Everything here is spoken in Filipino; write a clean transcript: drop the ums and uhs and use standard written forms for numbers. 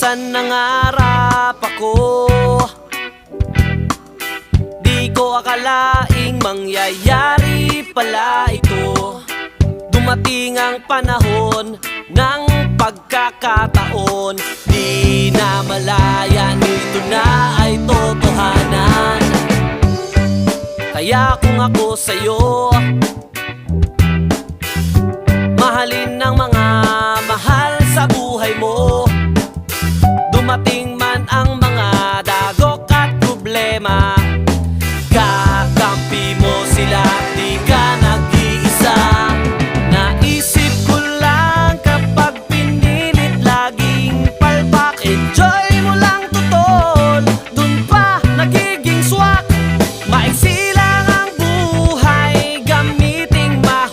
minsan nangarap ako, di ko akalaing mangyayari pala ito. Dumating ang panahon ng pagkakataon, di na malaya nito na ay totohanan. Kaya kung ako sa'yo